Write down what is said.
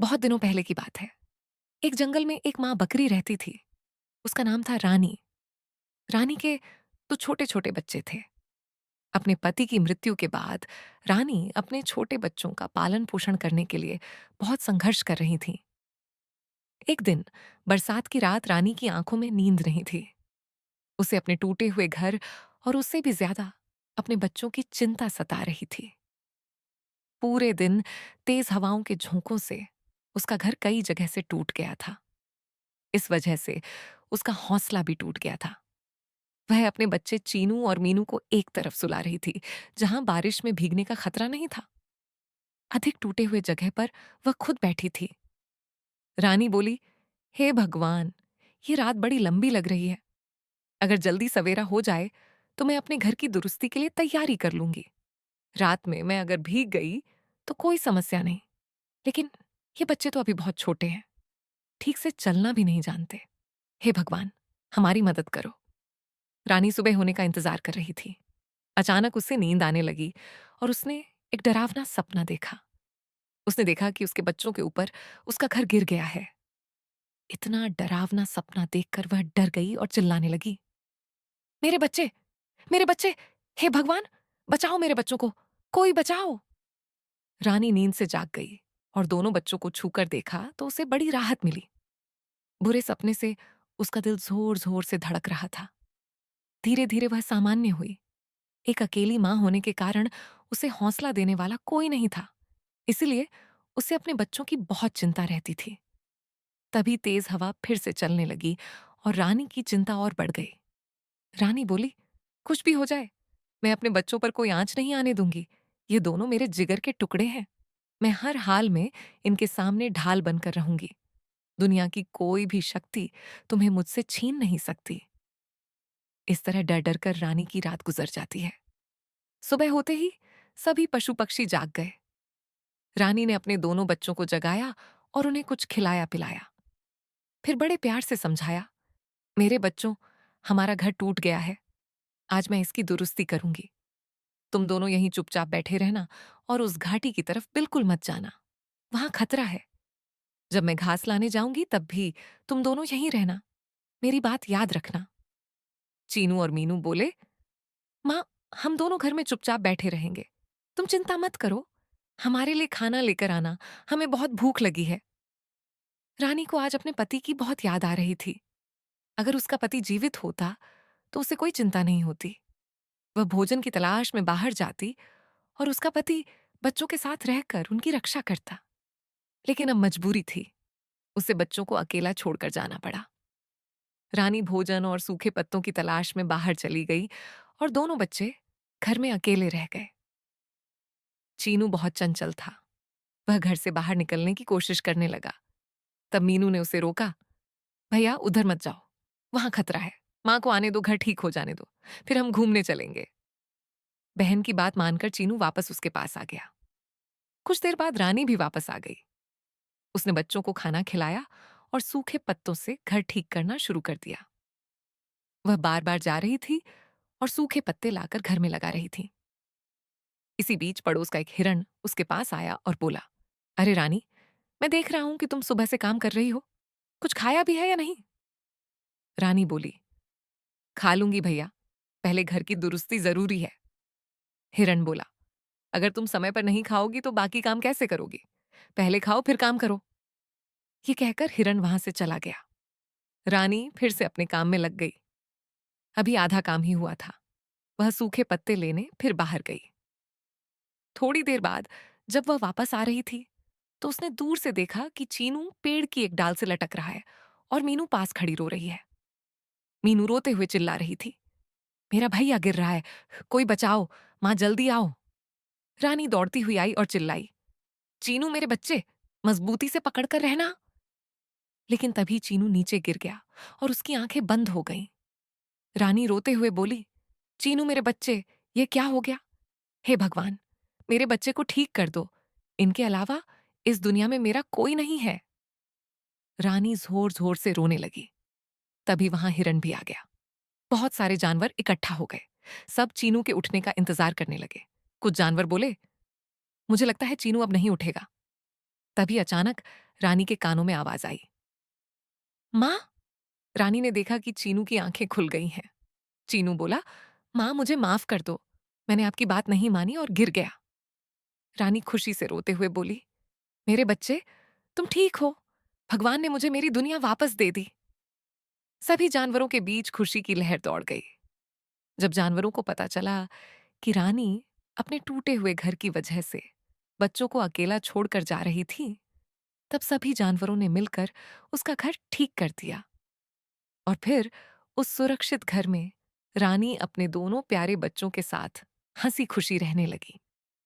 बहुत दिनों पहले की बात है। एक जंगल में एक माँ बकरी रहती थी। उसका नाम था रानी। रानी के तो छोटे-छोटे बच्चे थे। अपने पति की मृत्यु के बाद रानी अपने छोटे बच्चों का पालन-पोषण करने के लिए बहुत संघर्ष कर रही थी। एक दिन बरसात की रात रानी की आंखों में नींद नहीं थी। उसे अपने टूटे हुए घर और उससे भी ज्यादा अपने बच्चों की चिंता सता रही थी। पूरे दिन तेज हवाओं के झोंकों से उसका घर कई जगह से टूट गया था। इस वजह से उसका हौसला भी टूट गया था। वह अपने बच्चे चीनू और मीनू को एक तरफ सुला रही थी, जहां बारिश में भीगने का खतरा नहीं था। अधिक टूटे हुए जगह पर वह खुद बैठी थी। रानी बोली, हे भगवान, ये रात बड़ी लंबी लग रही है। अगर जल्दी सवेरा हो जाए तो मैं अपने घर की दुरुस्ती के लिए तैयारी कर लूंगी। रात में मैं अगर भीग गई तो कोई समस्या नहीं, लेकिन ये बच्चे तो अभी बहुत छोटे हैं, ठीक से चलना भी नहीं जानते। हे भगवान, हमारी मदद करो। रानी सुबह होने का इंतजार कर रही थी। अचानक उसे नींद आने लगी और उसने एक डरावना सपना देखा। उसने देखा कि उसके बच्चों के ऊपर उसका घर गिर गया है। इतना डरावना सपना देखकर वह डर गई और चिल्लाने लगी, मेरे बच्चे, मेरे बच्चे, हे भगवान, बचाओ मेरे बच्चों को, कोई बचाओ। रानी नींद से जाग गई और दोनों बच्चों को छूकर देखा तो उसे बड़ी राहत मिली। बुरे सपने से उसका दिल जोर जोर से धड़क रहा था। धीरे धीरे वह सामान्य हुई। एक अकेली मां होने के कारण उसे हौसला देने वाला कोई नहीं था, इसलिए उसे अपने बच्चों की बहुत चिंता रहती थी। तभी तेज हवा फिर से चलने लगी और रानी की चिंता और बढ़ गई। रानी बोली, कुछ भी हो जाए, मैं अपने बच्चों पर कोई आंच नहीं आने दूंगी। ये दोनों मेरे जिगर के टुकड़े हैं। मैं हर हाल में इनके सामने ढाल बनकर रहूंगी। दुनिया की कोई भी शक्ति तुम्हें मुझसे छीन नहीं सकती। इस तरह डर डर कर रानी की रात गुजर जाती है। सुबह होते ही सभी पशु पक्षी जाग गए। रानी ने अपने दोनों बच्चों को जगाया और उन्हें कुछ खिलाया पिलाया। फिर बड़े प्यार से समझाया, मेरे बच्चों, हमारा घर टूट गया है। आज मैं इसकी दुरुस्ती करूंगी। तुम दोनों यहीं चुपचाप बैठे रहना और उस घाटी की तरफ बिल्कुल मत जाना। वहां खतरा है। जब मैं घास लाने जाऊंगी तब भी तुम दोनों यहीं रहना। मेरी बात याद रखना। चीनू और मीनू बोले, माँ, हम दोनों घर में चुपचाप बैठे रहेंगे। तुम चिंता मत करो। हमारे लिए खाना लेकर आना, हमें बहुत भूख लगी है। रानी को आज अपने पति की बहुत याद आ रही थी। अगर उसका पति जीवित होता तो उसे कोई चिंता नहीं होती। वह भोजन की तलाश में बाहर जाती और उसका पति बच्चों के साथ रहकर उनकी रक्षा करता। लेकिन अब मजबूरी थी, उसे बच्चों को अकेला छोड़कर जाना पड़ा। रानी भोजन और सूखे पत्तों की तलाश में बाहर चली गई और दोनों बच्चे घर में अकेले रह गए। चीनू बहुत चंचल था। वह घर से बाहर निकलने की कोशिश करने लगा। तब मीनू ने उसे रोका, भैया उधर मत जाओ, वहां खतरा है। माँ को आने दो, घर ठीक हो जाने दो, फिर हम घूमने चलेंगे। बहन की बात मानकर चीनू वापस उसके पास आ गया। कुछ देर बाद रानी भी वापस आ गई। उसने बच्चों को खाना खिलाया और सूखे पत्तों से घर ठीक करना शुरू कर दिया। वह बार बार जा रही थी और सूखे पत्ते लाकर घर में लगा रही थी। इसी बीच पड़ोस का एक हिरण उसके पास आया और बोला, अरे रानी, मैं देख रहा हूं कि तुम सुबह से काम कर रही हो। कुछ खाया भी है या नहीं? रानी बोली, खा लूंगी भैया, पहले घर की दुरुस्ती जरूरी है। हिरण बोला, अगर तुम समय पर नहीं खाओगी तो बाकी काम कैसे करोगी? पहले खाओ फिर काम करो। ये कहकर हिरण वहां से चला गया। रानी फिर से अपने काम में लग गई। अभी आधा काम ही हुआ था। वह सूखे पत्ते लेने फिर बाहर गई। थोड़ी देर बाद जब वह वापस आ रही थी तो उसने दूर से देखा कि चीनू पेड़ की एक डाल से लटक रहा है और मीनू पास खड़ी रो रही है। मीनू रोते हुए चिल्ला रही थी, मेरा भैया गिर रहा है, कोई बचाओ, मां जल्दी आओ। रानी दौड़ती हुई आई और चिल्लाई, चीनू मेरे बच्चे, मजबूती से पकड़कर रहना। लेकिन तभी चीनू नीचे गिर गया और उसकी आंखें बंद हो गईं। रानी रोते हुए बोली, चीनू मेरे बच्चे, ये क्या हो गया? हे भगवान, मेरे बच्चे को ठीक कर दो। इनके अलावा इस दुनिया में मेरा कोई नहीं है। रानी जोर जोर से रोने लगी। तभी वहां हिरण भी आ गया। बहुत सारे जानवर इकट्ठा हो गए। सब चीनू के उठने का इंतजार करने लगे। कुछ जानवर बोले, मुझे लगता है चीनू अब नहीं उठेगा। तभी अचानक रानी के कानों में आवाज आई, माँ। रानी ने देखा कि चीनू की आंखें खुल गई हैं। चीनू बोला, माँ मुझे माफ कर दो, मैंने आपकी बात नहीं मानी और गिर गया। रानी खुशी से रोते हुए बोली, मेरे बच्चे, तुम ठीक हो, भगवान ने मुझे मेरी दुनिया वापस दे दी। सभी जानवरों के बीच खुशी की लहर दौड़ गई। जब जानवरों को पता चला कि रानी अपने टूटे हुए घर की वजह से बच्चों को अकेला छोड़कर जा रही थी, तब सभी जानवरों ने मिलकर उसका घर ठीक कर दिया। और फिर उस सुरक्षित घर में रानी अपने दोनों प्यारे बच्चों के साथ हंसी खुशी रहने लगी।